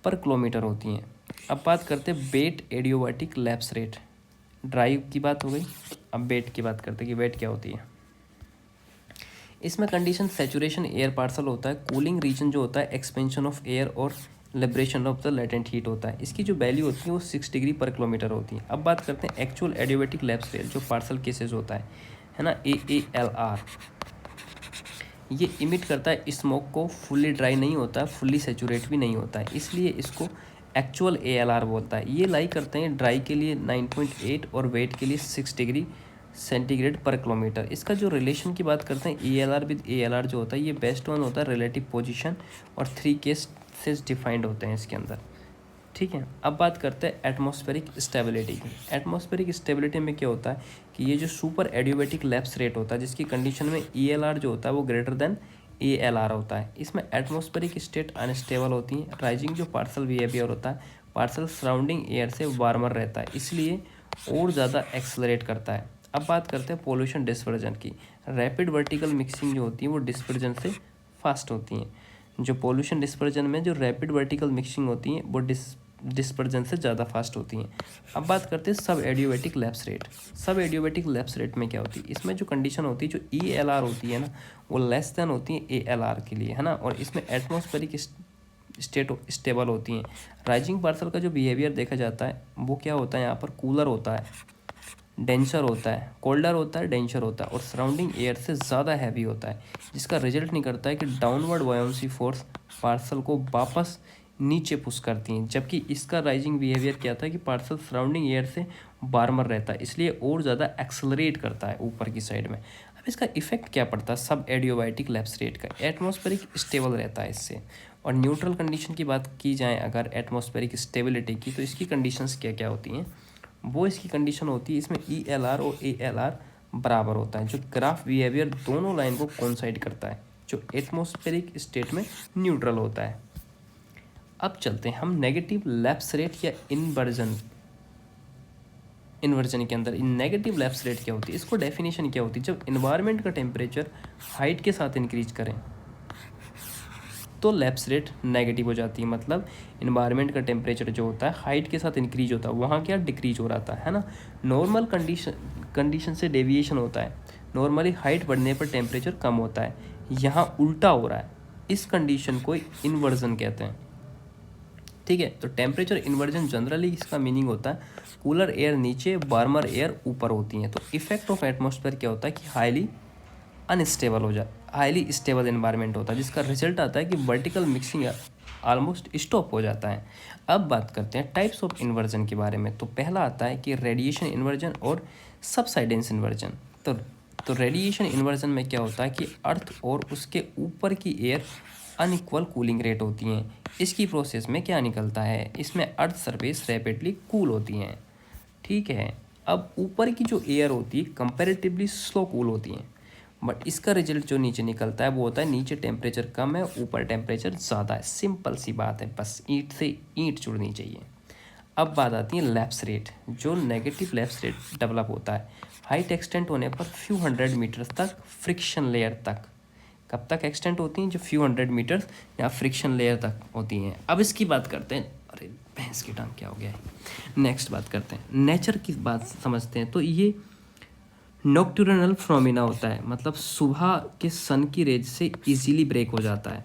पर किलोमीटर होती हैं। अब बात करते हैं wait adiabatic lapse rate. Dry की बात हो गई, अब वेट की बात करते हैं कि वेट क्या होती है। इसमें कंडीशन सैचुरेशन एयर पार्सल होता है, कूलिंग रीजन जो होता है, एक्सपेंशन ऑफ एयर और liberation of the latent heat होता है। इसकी जो वैल्यू होती है वो 6 डिग्री पर किलोमीटर होती है। अब बात करते हैं एक्चुअल एडियोबैटिक लैप्स रेट, जो पार्सल केसेस होता है ना, AALR। ये इमिट करता है स्मोक को, फुल्ली ड्राई नहीं होता है, फुल्ली सैचुरेट भी नहीं होता है, इसलिए इसको एक्चुअल ALR बोलता है। ये लाई करते हैं ड्राई के लिए 9.8 और वेट के लिए 6 डिग्री सेंटीग्रेड पर किलोमीटर। इसका जो रिलेशन की बात करते हैं ELR विद ALR जो होता है, ये बेस्ट वन होता है रिलेटिव पोजीशन, और 3 केसेस डिफाइंड होते हैं इसके अंदर। ठीक है, अब बात करते हैं एटमॉस्फेरिक स्टेबिलिटी की। एटमॉस्फेरिक स्टेबिलिटी में क्या होता है कि ये जो सुपर एडियोबैटिक लैप्स रेट होता है, जिसकी कंडीशन में ELR जो होता है वो ग्रेटर देन ALR होता है। इसमें एटमॉस्फेरिक स्टेट अनस्टेबल होती है। राइजिंग जो पार्सल बिहेवियर होता है, पार्सल सराउंडिंग एयर से वार्मर रहता है, इसलिए और ज़्यादा एक्सेलरेट करता है। अब बात करते हैं पोल्यूशन डिस्पर्जन की। रैपिड वर्टिकल मिक्सिंग जो होती है वो डिस्पर्जन से फास्ट होती हैं। जो पोल्यूशन डिस्पर्जन में जो रैपिड वर्टिकल मिक्सिंग होती हैं वो डिस्पर्जन से ज़्यादा फास्ट होती हैं। अब बात करते हैं सब एडियोबैटिक लैप्स रेट। सब एडियोबैटिक लैप्स रेट में क्या होती है, इसमें जो कंडीशन होती है, जो ELR होती है ना, वो लेस देन होती है ALR के लिए, है ना, और इसमें एटमॉस्फेरिक स्टेट स्टेबल होती हैं। राइजिंग पार्सल का जो बिहेवियर देखा जाता है वो क्या होता है, यहाँ पर कूलर होता है, डेंसर होता है, कोल्डर होता है, डेंसर होता है और सराउंडिंग एयर से ज़्यादा हैवी होता है, जिसका रिजल्ट नहीं करता है कि डाउनवर्ड बायोन्सी फोर्स पार्सल को वापस नीचे पुश करती हैं, जबकि इसका राइजिंग बिहेवियर क्या था कि पार्सल सराउंडिंग एयर से बारमर रहता है, इसलिए और ज़्यादा एक्सेलरेट करता है ऊपर की साइड में। अब इसका इफेक्ट क्या पड़ता है सब एडियोबाइटिक लैप्स रेट का? एटमॉस्फेरिक स्टेबल रहता है इससे। और न्यूट्रल कंडीशन की बात की जाए अगर एटमॉस्फेरिक स्टेबिलिटी की, तो इसकी कंडीशंस क्या क्या होती हैं? वो इसकी कंडीशन होती है, इसमें ELR और ALR बराबर होता है, जो ग्राफ बिहेवियर दोनों लाइन को कोइंसाइड करता है, जो एटमॉस्फेरिक स्टेट में न्यूट्रल होता है। अब चलते हैं हम नेगेटिव लैप्स रेट या इन्वर्जन के अंदर। इन नेगेटिव लैप्स रेट क्या होती है, इसको डेफिनेशन क्या होती है? जब इन्वायरमेंट का टेम्परेचर हाइट के साथ इंक्रीज करें तो लैप्स रेट नेगेटिव हो जाती है। मतलब इन्वायरमेंट का टेम्परेचर जो होता है हाइट के साथ इंक्रीज होता है, वहाँ क्या डिक्रीज हो रहा है ना। नॉर्मल कंडीशन से डेविएशन होता है, नॉर्मली हाइट बढ़ने पर टेम्परेचर कम होता है, यहाँ उल्टा हो रहा है, इस कंडीशन को इन्वर्जन कहते हैं। ठीक है, तो टेम्परेचर इन्वर्जन जनरली इसका मीनिंग होता है कूलर एयर नीचे, वार्मर एयर ऊपर होती हैं। तो इफेक्ट ऑफ एटमॉस्फेयर क्या होता है कि हाईली स्टेबल एनवायरनमेंट होता है, जिसका रिजल्ट आता है कि वर्टिकल मिक्सिंग ऑलमोस्ट स्टॉप हो जाता है। अब बात करते हैं टाइप्स ऑफ इन्वर्जन के बारे में। तो पहला आता है कि रेडिएशन इन्वर्जन और सबसाइडेंस इन्वर्जन। तो रेडिएशन इन्वर्जन में क्या होता है कि अर्थ और उसके ऊपर की एयर अनइक्वल कूलिंग रेट होती हैं। इसकी प्रोसेस में क्या निकलता है, इसमें अर्थ सरफेस रैपिडली कूल होती हैं। ठीक है, अब ऊपर की जो एयर होती है कंपैरेटिवली स्लो कूल होती हैं, बट इसका रिजल्ट जो नीचे निकलता है वो होता है नीचे टेम्परेचर कम है, ऊपर टेम्परेचर ज़्यादा है। सिंपल सी बात है, बस ईंट से ईंट जुड़नी चाहिए। अब बात आती है लैप्स रेट। जो नेगेटिव लैप्स रेट डेवलप होता है हाइट एक्सटेंट होने पर फ्यू हंड्रेड मीटर्स तक फ्रिक्शन लेयर तक। कब तक एक्सटेंट होती हैं? जो फ्यू हंड्रेड मीटर्स या फ्रिक्शन लेयर तक होती हैं। अब इसकी बात करते हैं, अरे भैंस की टांग क्या हो गया है। नेक्स्ट बात करते हैं नेचर की बात समझते हैं। तो ये नॉक्टर्नल फ्रोमिना होता है, मतलब सुबह के सन की रेज से इजीली ब्रेक हो जाता है।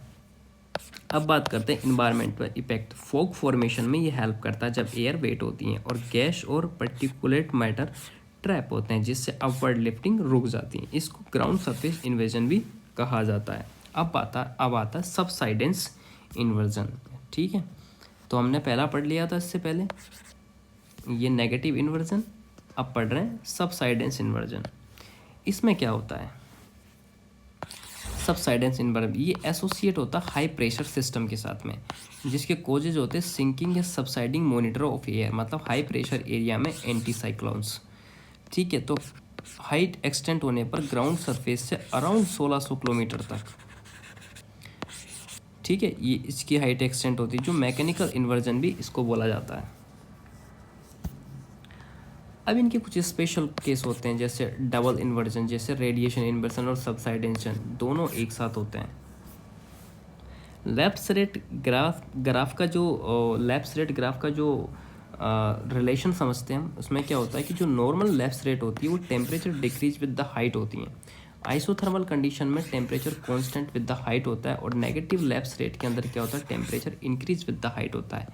अब बात करते हैं इन्वायरमेंट पर इफेक्ट। फॉग फॉर्मेशन में ये हेल्प करता है जब एयर वेट होती हैं और गैस और पर्टिकुलेट मैटर ट्रैप होते हैं, जिससे अपवर्ड लिफ्टिंग रुक जाती है। इसको ग्राउंड सरफेस इन्वेजन भी कहा जाता है। अब आता है सबसाइडेंस इन्वर्जन। ठीक है, तो हमने पहला पढ़ लिया था इससे पहले ये नेगेटिव इन्वर्जन, अब पढ़ रहे हैं सबसाइडेंस इन्वर्जन। इसमें क्या होता है सबसाइडेंस इन्वर्जन? ये एसोसिएट होता है हाई प्रेशर सिस्टम के साथ में, जिसके कोजेज होते हैं सिंकिंग या सबसाइडिंग मॉनिटर ऑफ एयर, मतलब हाई प्रेशर एरिया में एंटी साइक्लोन्स। ठीक है, तो हाइट एक्सटेंड होने पर ग्राउंड सरफेस से अराउंड 1600 किलोमीटर तक। ठीक है, ये इसकी हाइट एक्सटेंड होती है, जो मैकेनिकल इन्वर्जन भी इसको बोला जाता है। अब इनके कुछ स्पेशल केस होते हैं, जैसे डबल इन्वर्जन, जैसे रेडिएशन इन्वर्जन और सबसाइडेंशन दोनों एक साथ होते हैं। लैप्स रेट ग्राफ का जो रिलेशन समझते हैं हम, उसमें क्या होता है कि जो नॉर्मल लैप्स रेट होती है वो temperature decrease with the height होती हैं। आइसोथर्मल कंडीशन में temperature constant with the height होता है, और नेगेटिव लैप्स रेट के अंदर क्या होता है temperature increase with the height होता है।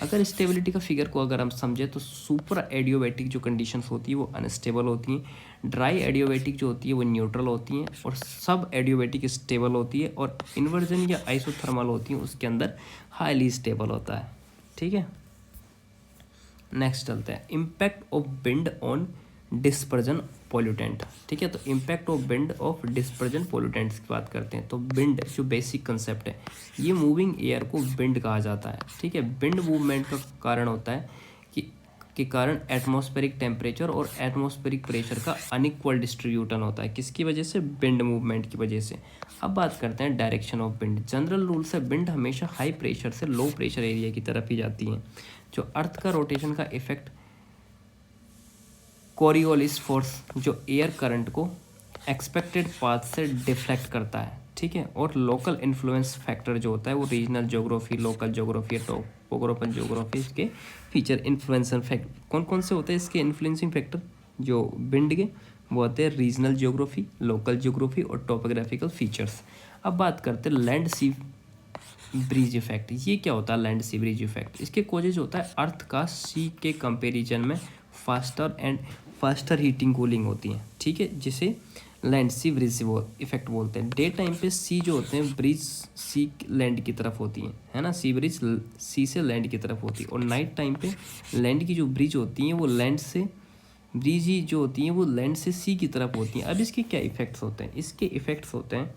अगर स्टेबिलिटी का फिगर को अगर हम समझे तो सुपर एडियोबैटिक जो कंडीशंस होती है वो अनस्टेबल होती हैं, ड्राई एडियोबैटिक जो होती है वो न्यूट्रल होती हैं, और सब एडियोबैटिक स्टेबल होती है, और इन्वर्जन या आइसोथर्मल होती हैं उसके अंदर हाईली स्टेबल होता है। ठीक है, नेक्स्ट चलते हैं impact of wind on dispersion pollutant. ठीक है, तो impact of wind of dispersion pollutants की बात करते हैं। तो विंड जो बेसिक कंसेप्ट है, ये मूविंग एयर को विंड कहा जाता है। ठीक है, विंड मूवमेंट का कारण होता है के कारण एटमॉस्फेरिक टेम्परेचर और एटमॉस्फेरिक प्रेशर का अनइक्वल डिस्ट्रीब्यूशन होता है। किसकी वजह से? विंड मूवमेंट की वजह से। अब बात करते हैं direction of wind. General rule से विंड हमेशा हाई प्रेशर से लो प्रेशर एरिया की तरफ ही जाती है। जो अर्थ का रोटेशन का इफेक्ट कोरियोलिस फोर्स, जो एयर करंट को एक्सपेक्टेड पाथ से डिफ्लेक्ट करता है। ठीक है, और लोकल इन्फ्लुएंस फैक्टर जो होता है वो regional geography, local geography, topographical geography के फीचर इन्फ्लुएंसर फैक्टर कौन कौन से होते हैं इसके इन्फ्लुएंसिंग फैक्टर जो विंड के, वो होते हैं रीजनल ज्योग्राफी, लोकल ज्योग्राफी और टोपोग्राफिकल फीचर्स। अब बात करते हैं लैंड सी ब्रिज इफेक्ट। ये क्या होता है लैंड सी ब्रिज इफेक्ट? इसके कोजेज होता है अर्थ का सी के कंपेरिजन में फास्टर हीटिंग कूलिंग होती है, ठीक है, जिसे लैंड सी ब्रीज से इफेक्ट बोलते हैं। डे टाइम पे सी जो होते हैं ब्रीज सी लैंड की तरफ होती हैं, है ना, सी ब्रीज सी से लैंड की तरफ होती है। और नाइट टाइम पे लैंड की जो ब्रिज होती हैं वो लैंड से ब्रिज ही जो होती हैं वो लैंड से सी की तरफ होती हैं। अब इसके क्या इफ़ेक्ट्स होते हैं? इसके इफ़ेक्ट्स होते हैं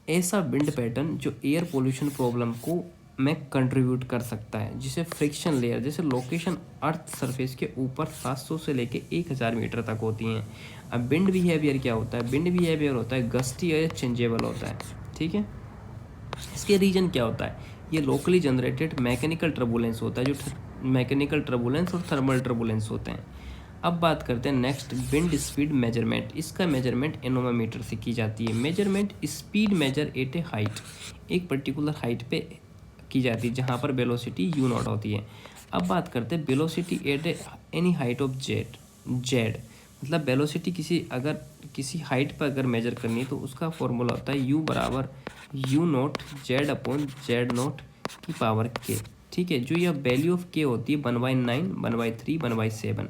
ऐसा विंड पैटर्न जो एयर पोल्यूशन प्रॉब्लम को में कंट्रीब्यूट कर सकता है, जिसे फ्रिक्शन लेयर, जैसे लोकेशन अर्थ सरफेस के ऊपर 700 से लेके 1000 मीटर तक होती हैं। अब विंड बिहेवियर क्या होता है? विंड बिहेवियर होता है गस्टी या चेंजेबल होता है, ठीक है। इसके रीजन क्या होता है? ये लोकली जनरेटेड मैकेनिकल टर्बुलेंस होता है, जो मैकेनिकल टर्बुलेंस और थर्मल टर्बुलेंस होते हैं। अब बात करते हैं नेक्स्ट, विंड स्पीड मेजरमेंट। इसका मेजरमेंट एनोमीटर से की जाती है। Measurement speed measure at a height, एक पर्टिकुलर हाइट पे की जाती है जहाँ पर वेलोसिटी यू नॉट होती है। अब बात करते हैं velocity at any height of Z, मतलब वेलोसिटी किसी हाइट पर अगर मेजर करनी है तो उसका फॉर्मूला होता है यू बराबर you not Z upon Z not की पावर के, ठीक है। जो यह वैल्यू ऑफ के होती है 1/9, 1/3, 1/7,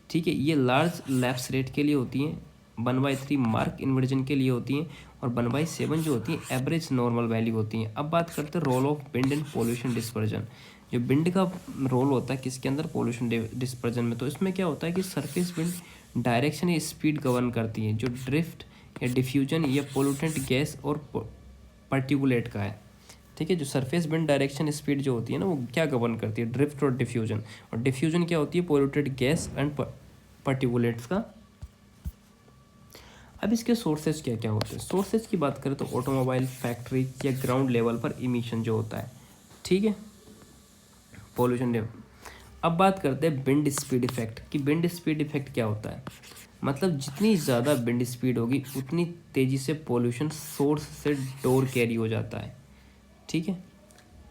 ठीक है। ये लार्ज लैप्स रेट के लिए होती हैं, 1/3 मार्क इन्वर्जन के लिए होती हैं, और 1/7 जो होती है एवरेज नॉर्मल वैल्यू होती हैं। अब बात करते हैं role of wind in pollution dispersion. जो विंड का रोल होता है किसके अंदर? पोल्यूशन डिस्पर्जन में। तो इसमें क्या होता है कि सरफेस विंड डायरेक्शन या स्पीड गवर्न करती है, जो ड्रिफ्ट या डिफ्यूजन या पोल्यूटेंट गैस और पार्टिकुलेट का है, ठीक है। जो सरफेस विंड डायरेक्शन स्पीड जो होती है ना वो क्या गवर्न करती है? ड्रिफ्ट और डिफ्यूजन। और डिफ्यूजन क्या होती है? पोल्यूटेड गैस एंड पार्टिकुलेट्स का। अब इसके सोर्सेज क्या क्या होते हैं? सोर्सेज की बात करें तो ऑटोमोबाइल, फैक्ट्री या ग्राउंड लेवल पर इमिशन जो होता है, ठीक है, पोल्यूशन लेवल। अब बात करते हैं विंड स्पीड इफेक्ट कि विंड स्पीड इफेक्ट क्या होता है। मतलब जितनी ज़्यादा विंड स्पीड होगी उतनी तेज़ी से पोल्यूशन सोर्स से डोर कैरी हो जाता है, ठीक है।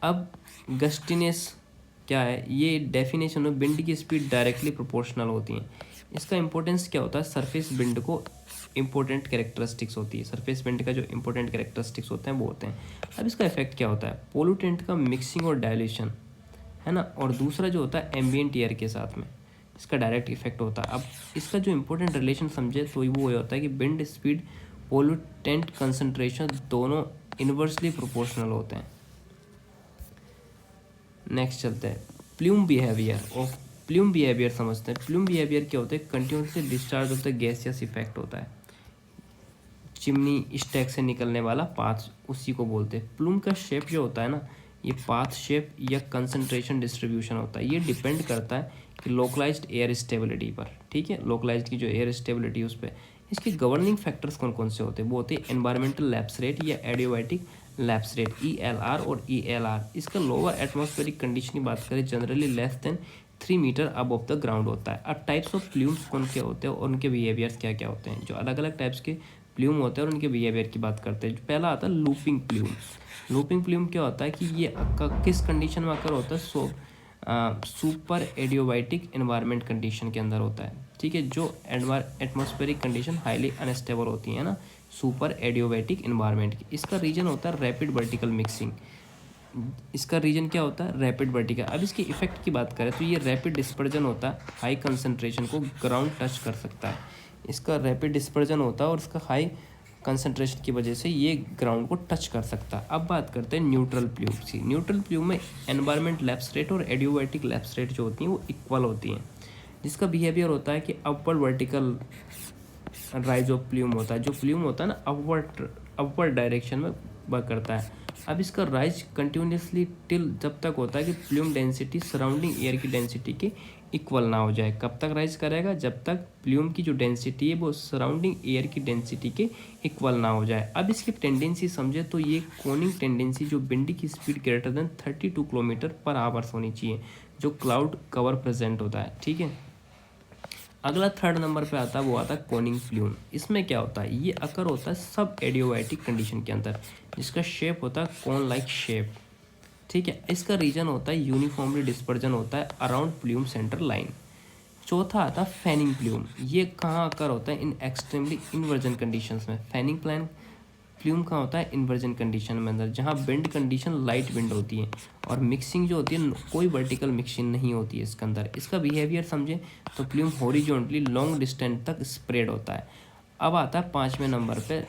अब गस्टिनेस क्या है? ये डेफिनेशन में विंड की स्पीड डायरेक्टली प्रोपोर्शनल होती है। इसका इंपॉर्टेंस क्या होता है? सरफेस विंड को इंपॉर्टेंट कैरेक्टरिस्टिक्स होती है, सरफेस विंड का जो इंपॉर्टेंट कैरेक्टरिस्टिक्स होते हैं वो होते हैं। अब इसका इफेक्ट क्या होता है? पोल्यूटेंट का मिक्सिंग और डायल्यूशन, है ना। और दूसरा जो होता है एम्बियंट एयर के साथ में इसका डायरेक्ट इफेक्ट होता है। अब इसका जो इंपॉर्टेंट रिलेशन समझे तो वो ये होता है कि विंड स्पीड पोल्यूटेंट कंसंट्रेशन दोनों इन्वर्सली प्रोपोर्शनल होते हैं। नेक्स्ट चलते हैं प्लूम बिहेवियर। और प्लूम बिहेवियर समझते हैं। प्लूम बिहेवियर क्या होता है? Continuously discharge of the gaseous effect होता है, चिमनी स्टैक से निकलने वाला पाथ, उसी को बोलते हैं। प्लूम का शेप जो होता है ना, ये पाथ शेप या कंसंट्रेशन डिस्ट्रीब्यूशन होता है। ये डिपेंड करता है कि लोकलाइज्ड एयर स्टेबिलिटी पर, ठीक है, लोकलाइज्ड की जो एयर स्टेबिलिटी उस पर। इसके गवर्निंग फैक्टर्स कौन कौन से होते हैं? वो होते हैं एनवायरमेंटल लैप्स रेट या एडियोबैटिक लैप्स रेट, ELR और ELR। इसका लोअर एटमॉस्फेरिक कंडीशन की बात करें generally less than 3 meter above the ground होता है। अब टाइप्स ऑफ प्लूम्स कौन के होते हैं और उनके बिहेवियर्स क्या क्या होते हैं? जो अलग अलग टाइप्स के प्लूम होते हैं और उनके बिहेवियर की बात करते हैं। जो पहला आता है लूपिंग प्लूम। लूपिंग प्लूम क्या होता है कि ये किस कंडीशन में आकर होता है? सुपर एडियोबाइटिक एनवायरनमेंट कंडीशन के अंदर होता है, ठीक है। जो एटमॉस्फेरिक कंडीशन हाईली अनस्टेबल होती है ना, सुपर एडियोबाइटिक एनवायरनमेंट की। इसका रीजन होता है रैपिड वर्टिकल मिक्सिंग। इसका रीजन क्या होता है? Rapid vertical. अब इसके इफेक्ट की बात करें तो ये रैपिड डिस्पर्जन होता है, हाई कंसंट्रेशन को ग्राउंड टच कर सकता है। इसका रैपिड डिस्पर्जन होता है और इसका हाई कंसंट्रेशन की वजह से ये ग्राउंड को टच कर सकता है। अब बात करते हैं न्यूट्रल प्लूम की। न्यूट्रल प्लूम में एनवायरनमेंट लैप्स रेट और एडियोबैटिक लैप्स रेट जो होती हैं वो इक्वल होती हैं। जिसका बिहेवियर होता है कि upward vertical rise of plume होता है। जो प्लूम होता है ना अपवर्ड डायरेक्शन में वर्क करता है। अब इसका राइज कंटिन्यूसली टिल जब तक होता है कि प्लूम डेंसिटी सराउंडिंग एयर की डेंसिटी के इक्वल ना हो जाए। कब तक राइज करेगा? जब तक प्लूम की जो डेंसिटी है वो सराउंडिंग एयर की डेंसिटी के इक्वल ना हो जाए। अब इसकी टेंडेंसी समझे तो ये कोनिंग टेंडेंसी जो विंड की स्पीड ग्रेटर देन 32 किलोमीटर पर आवर्स होनी चाहिए, जो क्लाउड कवर प्रेजेंट होता है, ठीक है। अगला थर्ड नंबर पे आता है वो आता है कोनिंग प्लूम। इसमें क्या होता है? ये अकर होता है सब एडियोबैटिक कंडीशन के अंदर, जिसका शेप होता है कोन लाइक शेप, ठीक है। इसका रीजन होता है यूनिफॉर्मली डिस्पर्जन होता है अराउंड प्लूम सेंटर लाइन। चौथा आता है फैनिंग प्लूम। ये कहाँ अकर होता है? इन एक्सट्रीमली इन्वर्जन कंडीशंस में। फैनिंग प्लूम कहाँ होता है, इन्वर्जन कंडीशन में अंदर, जहाँ विंड कंडीशन लाइट विंड होती है और मिक्सिंग जो होती है कोई वर्टिकल मिक्सिंग नहीं होती है इसके अंदर। इसका बिहेवियर समझें तो प्लूम हॉरिजॉन्टली लॉन्ग डिस्टेंस तक स्प्रेड होता है। अब आता है 5वें नंबर पे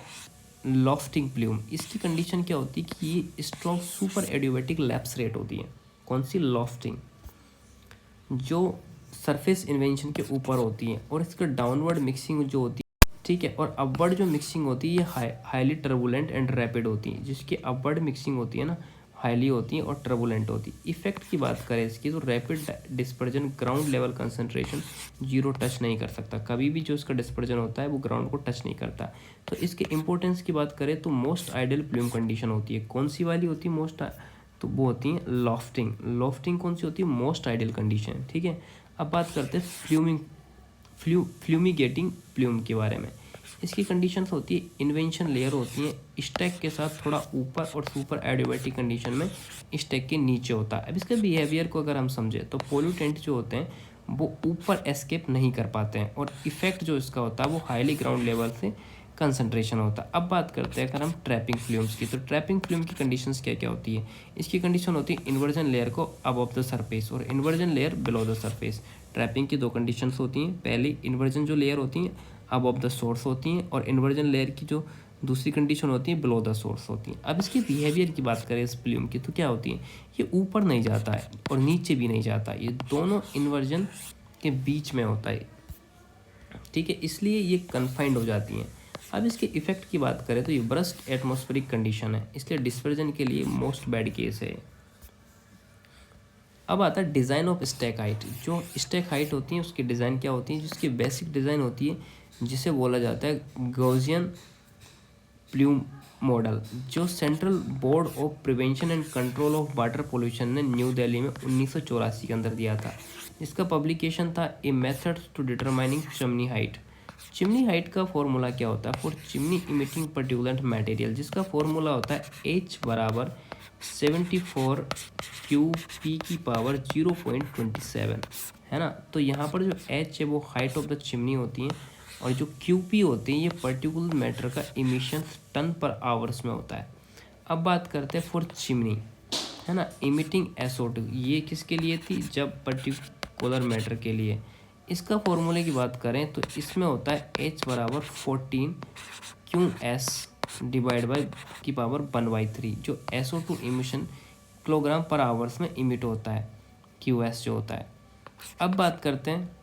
लॉफ्टिंग प्लूम। इसकी कंडीशन क्या होती है कि ये strong super adiabatic lapse rate होती है। कौन सी, लॉफ्टिंग, जो सरफेस इन्वेंशन के ऊपर होती है, और इसका डाउनवर्ड मिक्सिंग जो होती है, ठीक है, और अपवर्ड जो मिक्सिंग होती है ये हाईली टर्बुलेंट एंड रैपिड होती है। जिसकी अपवर्ड मिक्सिंग होती है ना, हाईली होती है और टर्बुलेंट होती है। इफेक्ट की बात करें इसकी तो rapid dispersion, ground level concentration zero touch नहीं कर सकता, कभी भी जो इसका डिस्पर्जन होता है वो ग्राउंड को टच नहीं करता। तो इसके इंपॉर्टेंस की बात करें तो मोस्ट आइडियल प्लूम कंडीशन होती है। कौन सी वाली होती है मोस्ट, तो वो होती है लॉफ्टिंग। लॉफ्टिंग कौन सी होती है, मोस्ट आइडियल कंडीशन, ठीक है। अब बात करते हैं फ्ल्यूमिगेटिंग प्लूम के बारे में। इसकी कंडीशंस होती है, इन्वेंशन लेयर होती है स्टैक के साथ थोड़ा ऊपर और सुपर एडियोबैटिक कंडीशन में स्टैक के नीचे होता है। अब इसके बिहेवियर को अगर हम समझें तो पोल्यूटेंट जो होते हैं वो ऊपर एस्केप नहीं कर पाते हैं, और इफेक्ट जो इसका होता है वो हाईली ग्राउंड लेवल से कंसंट्रेशन होता है। अब बात करते हैं अगर हम ट्रैपिंग फ्लूम्स की, तो ट्रैपिंग फ्लूम की कंडीशंस क्या क्या होती है। इसकी कंडीशन होती है इन्वर्जन लेयर को अबव द सरफेस और inversion layer below the surface. Trapping की दो कंडीशंस होती हैं, पहली इन्वर्जन जो लेयर होती हैं अबव द सोर्स होती हैं, और इन्वर्जन लेयर की जो दूसरी कंडीशन होती है बिलो द सोर्स होती है। अब इसकी बिहेवियर की बात करें इस प्लूम की तो क्या होती है, ये ऊपर नहीं जाता है और नीचे भी नहीं जाता, ये दोनों इन्वर्जन के बीच में होता है, ठीक है, इसलिए ये कन्फाइंड हो जाती हैं। अब इसके इफेक्ट की बात करें तो ये ब्रस्ट एटमॉस्फेरिक कंडीशन है, इसलिए डिस्पर्जन के लिए मोस्ट बैड केस है। अब आता है डिज़ाइन ऑफ स्टैक हाइट। जो स्टैक हाइट होती है उसकी डिज़ाइन क्या होती है, जिसकी बेसिक डिज़ाइन होती है जिसे बोला जाता है गॉसियन प्लूम मॉडल, जो Central Board of Prevention and Control of Water Pollution ने न्यू दिल्ली में 1984 के अंदर दिया था। इसका पब्लिकेशन था a methods to determining chimney height. Chimney height का फॉर्मूला क्या होता है, for chimney emitting particulate material, जिसका फॉर्मूला होता है H बराबर 74 QP की पावर 0.27, है ना। तो यहाँ पर जो H है वो हाइट ऑफ द चिमनी होती है, और जो QP होती है ये पर्टिकुलर मैटर का इमिशन टन पर आवर्स में होता है। अब बात करते हैं फॉर चिमनी, है ना, इमिटिंग SO2, ये किसके लिए थी, जब पर्टिकुलर मैटर के लिए। इसका फॉर्मूले की बात करें तो इसमें होता है H बराबर 14 QS डिवाइड बाई की पावर 1/3, जो SO2 इमिशन किलोग्राम पर आवर्स में इमिट होता है, QS जो होता है। अब बात करते हैं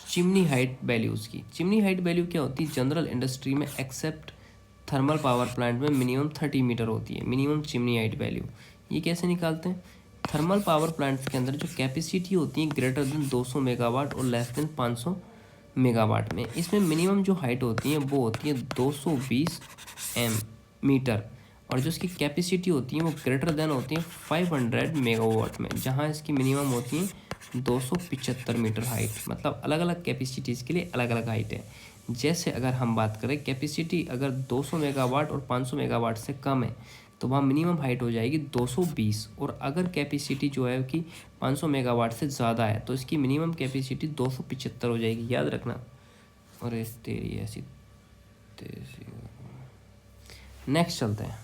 चिमनी हाइट वैल्यूज़ की। चिमनी हाइट वैल्यू क्या होती है, जनरल इंडस्ट्री में एक्सेप्ट थर्मल पावर प्लांट में मिनिमम 30 मीटर होती है मिनिमम चिमनी हाइट वैल्यू। ये कैसे निकालते हैं, थर्मल पावर प्लांट्स के अंदर जो कैपेसिटी होती है ग्रेटर देन 200 मेगावाट और लेस देन 500 मेगावाट में, इसमें मिनिमम जो हाइट होती है वो होती है 220 मीटर, और जो इसकी कैपेसिटी होती है वो ग्रेटर देन होती है 500 मेगावाट में, जहाँ इसकी मिनिमम होती है 275 मीटर हाइट। मतलब अलग अलग कैपेसिटीज़ के लिए अलग अलग हाइट है। जैसे अगर हम बात करें कैपेसिटी अगर 200 मेगावाट और 500 मेगावाट से कम है तो वहाँ मिनिमम हाइट हो जाएगी 220, और अगर कैपेसिटी जो है कि 500 मेगावाट से ज़्यादा है तो इसकी मिनिमम कैपेसिटी 275 हो जाएगी, याद रखना। और इस तेरी ऐसी तेजी। नेक्स्ट चलते हैं,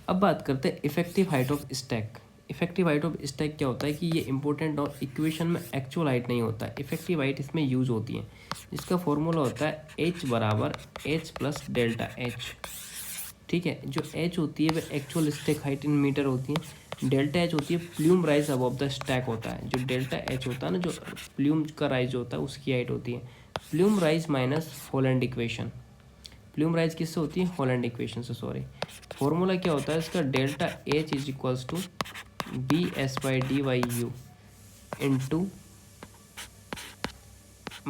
अब बात करते हैं effective height of stack. Effective height of stack क्या होता है कि ये इंपॉर्टेंट और इक्वेशन में एक्चुअल हाइट नहीं होता है, इफेक्टिव हाइट इसमें यूज होती है, जिसका फॉर्मूला होता है H बराबर H प्लस डेल्टा H, ठीक है। जो H होती है वह actual stack height in meter होती है, डेल्टा H होती है plume rise above the stack होता है। जो डेल्टा H होता है ना, जो प्लूम का राइज होता है उसकी हाइट होती है plume rise minus Holland equation. Plume rise किससे होती है, हॉलैंड इक्वेशन से, सॉरी। फॉर्मूला क्या होता है इसका, delta H is equals to ds/dy/u into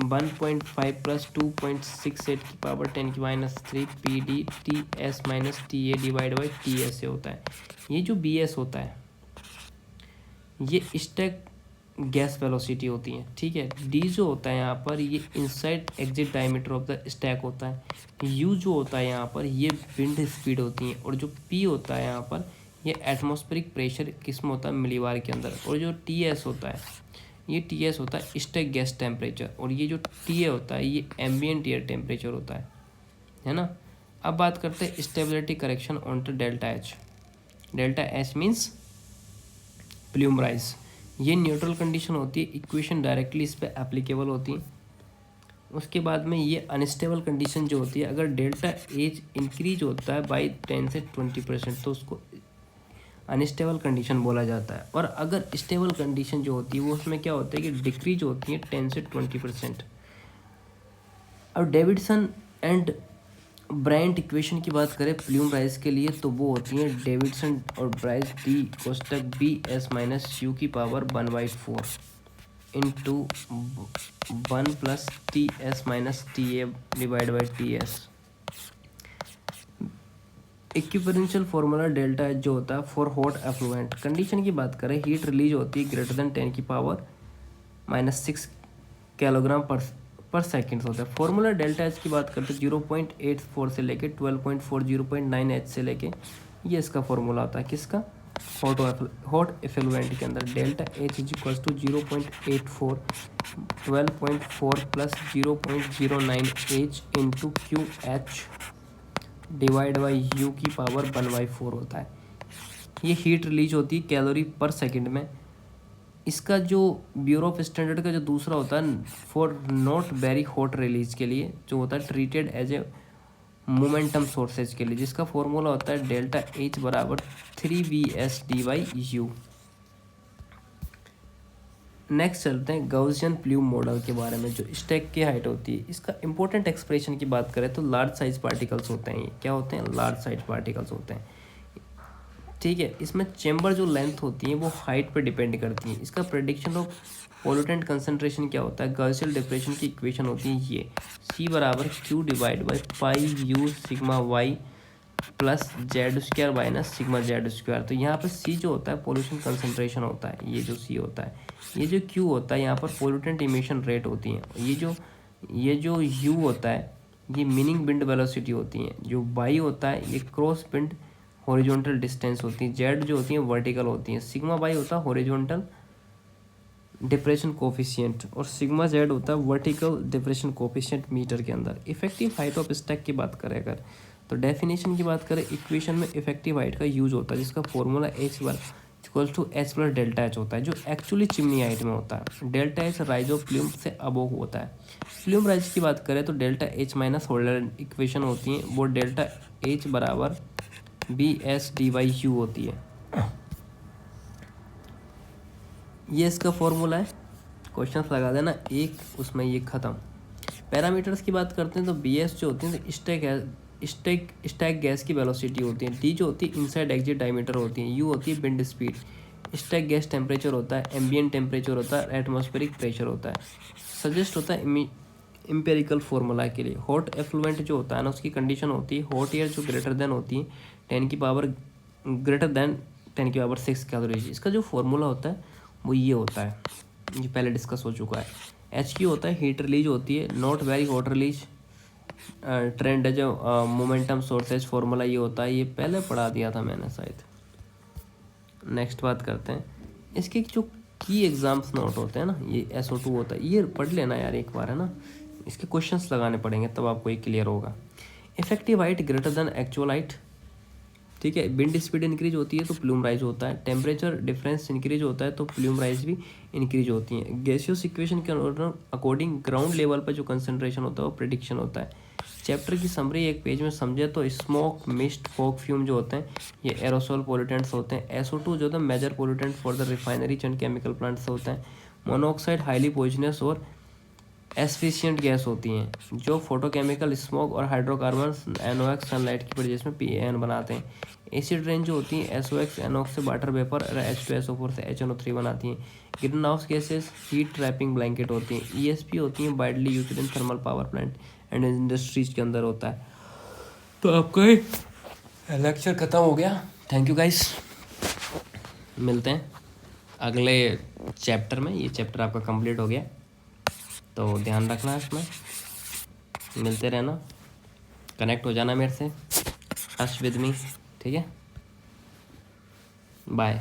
1.5 plus 2.68 की power 10⁻³ PD/TS - TA divide by TS से होता है। ये जो BS होता है ये स्टैक गैस वेलोसिटी होती है, ठीक है। D जो होता है यहाँ पर ये inside exit diameter of the stack होता है। U जो होता है यहाँ पर ये विंड स्पीड होती है, और जो P होता है यहाँ पर ये एटमॉस्फेरिक प्रेशर किस्म होता है मिलीबार के अंदर, और जो TS होता है ये TS होता है स्टैक गैस टेम्परेचर, और ये जो TA होता है ये एम्बियंट एयर टेम्परेचर होता है ना। अब बात करते हैं stability correction on to delta H. Delta H means plume rise. ये न्यूट्रल कंडीशन होती है, इक्वेशन डायरेक्टली इस पर एप्लीकेबल होती है। उसके बाद में ये अनस्टेबल कंडीशन जो होती है, अगर डेल्टा एज इंक्रीज होता है बाई 10 से 20% तो उसको अनस्टेबल कंडीशन बोला जाता है। और अगर स्टेबल कंडीशन जो होती है वो उसमें क्या होता है कि डिक्रीज होती है 10 से 20%। अब डेविडसन एंड ब्रायंट इक्वेशन की बात करें प्लूम राइज के लिए तो वो होती है डेविडसन और ब्राइस डी कोष्टक BS माइनस यू की power 1/4 into 1 plus TS minus TA divide by TS। इक्विवेलेंशियल फार्मूला डेल्टा एच जो होता है फॉर हॉट एफ्लुएंट कंडीशन की बात करें, हीट रिलीज होती है ग्रेटर देन 10 की पावर -6 किलोग्राम पर सेकेंड होता है। फॉर्मूला डेल्टा एच की बात करते हैं 0.84 से लेके 12.4 0.9 H से लेके ये इसका फॉर्मूला होता है किसका, हॉट एफ्लुएंट के अंदर। Delta H is equal to 0.84 12.4 plus 0.09 H into QH divide by U की पावर 1/4 होता है। ये हीट रिलीज होती है कैलोरी पर सेकंड में। इसका जो ब्यूरो ऑफ स्टैंडर्ड का जो दूसरा होता है for not very hot release के लिए जो होता है treated as a momentum sources के लिए, जिसका फॉर्मूला होता है डेल्टा एच बराबर 3VSD/U। नेक्स्ट चलते हैं गॉसियन प्लूम मॉडल के बारे में, जो स्टैक की हाइट होती है। इसका इंपॉर्टेंट एक्सप्रेशन की बात करें तो लार्ज साइज पार्टिकल्स होते हैं। ये क्या होते हैं, लार्ज साइज पार्टिकल्स होते हैं, ठीक है। इसमें चेंबर जो लेंथ होती है वो हाइट पर डिपेंड करती है। इसका प्रेडिक्शन ऑफ पोल्यूटेंट कंसंट्रेशन क्या होता है, गॉसियन डिप्रेशन की इक्वेशन होती है ये C बराबर Q divide by pi U sigma Y plus Z² minus sigma Z²। तो यहाँ पर C जो होता है पोल्यूशन कंसंट्रेशन होता है, ये जो C होता है, ये जो Q होता है यहाँ पर पोल्यूटेंट इमिशन रेट होती है। ये जो U होता है ये मीनिंग बिंड वेलोसिटी होती है। जो Y होता है ये क्रॉस बिंड हॉरिजॉन्टल डिस्टेंस होती है। Z जो होती है वर्टिकल होती है। सिग्मा Y होता है हॉरिजॉन्टल डिप्रेशन कोफिशिएंट और सिग्मा Z होता है वर्टिकल डिप्रेशन कोफिशिएंट मीटर के अंदर। इफेक्टिव हाइट ऑफ स्टैक की बात करें अगर तो डेफिनेशन की बात करें, इक्वेशन में इफेक्टिव हाइट का यूज होता है जिसका formula H equal to H plus delta H होता है, जो एक्चुअली चिमनी हाइट में होता है। Delta H rise of plume से अबोव होता है। प्लूम राइज की बात करें तो delta H minus holder equation होती है वो डेल्टा एच बराबर BSD/U होती है। ये इसका फॉर्मूला है, क्वेश्चंस लगा देना एक, उसमें ये ख़त्म। पैरामीटर्स की बात करते हैं तो BS जो होती है स्टैक गैस की वेलोसिटी होती है। D जो होती है इनसाइड एग्जिट डायमीटर होती है। U होती है wind speed. Stack gas temperature होता है, एम्बियंट टेम्परेचर होता है, एटमॉस्फेरिक प्रेशर होता है। सजेस्ट होता है एम्पेरिकल फार्मूला के लिए। हॉट एफ्लुएंट जो होता है ना उसकी कंडीशन होती है हॉट एयर जो ग्रेटर देन होती है 10 की पावर 6 कैलोरीज। इसका जो फार्मूला होता है वो ये होता है, ये पहले डिस्कस हो चुका है। HQ होता है हीट रिलीज होती है, not very hot release. Trend है जो मोमेंटम सोर्सेज फार्मूला ये होता है, ये पहले पढ़ा दिया था मैंने शायद। नेक्स्ट बात करते हैं इसके जो की एग्जाम्स नोट होते हैं ना, ये SO2 होता है, ये पढ़ लेना यार एक बार, है ना। इसके क्वेश्चंस लगाने पड़ेंगे तब आपको ये क्लियर होगा। Effective height greater than actual height, ठीक है। विंड स्पीड इंक्रीज होती है तो प्लूम राइज होता है। टेम्परेचर डिफरेंस इंक्रीज होता है तो प्लूम राइज भी इंक्रीज होती है। गैसियस इक्वेशन के अकॉर्डिंग ग्राउंड लेवल पर जो कंसंट्रेशन होता है वो प्रेडिक्शन होता है। चैप्टर की समरी एक पेज में समझे तो स्मोक, मिस्ट, फॉग, फ्यूम जो होते हैं ये एरोसोल पोल्यूटेंट्स होते हैं। SO2 जो होता है major pollutant for the refineries and chemical plants होता है। मोनोऑक्साइड हाईली पॉइजनस और एस्फिशिएंट गैस होती हैं जो फोटोकेमिकल स्मोक और हाइड्रोकार्बन NOx सनलाइट की वजह में PAN बनाते हैं। एसिड रेन जो होती हैं SOx NOx से वाटर वेपर और H2SO4 से HNO3 बनाती हैं। Green house gases heat trapping blanket होती हैं। ESP होती हैं widely used in thermal power plant and industries के अंदर होता है। तो आपका लेक्चर ख़त्म हो गया। थैंक यू गाइस, मिलते हैं अगले चैप्टर में। ये चैप्टर आपका कंप्लीट हो गया तो ध्यान रखना इसमें, मिलते रहना, कनेक्ट हो जाना मेरे से, टच विद मी, ठीक है। बाय।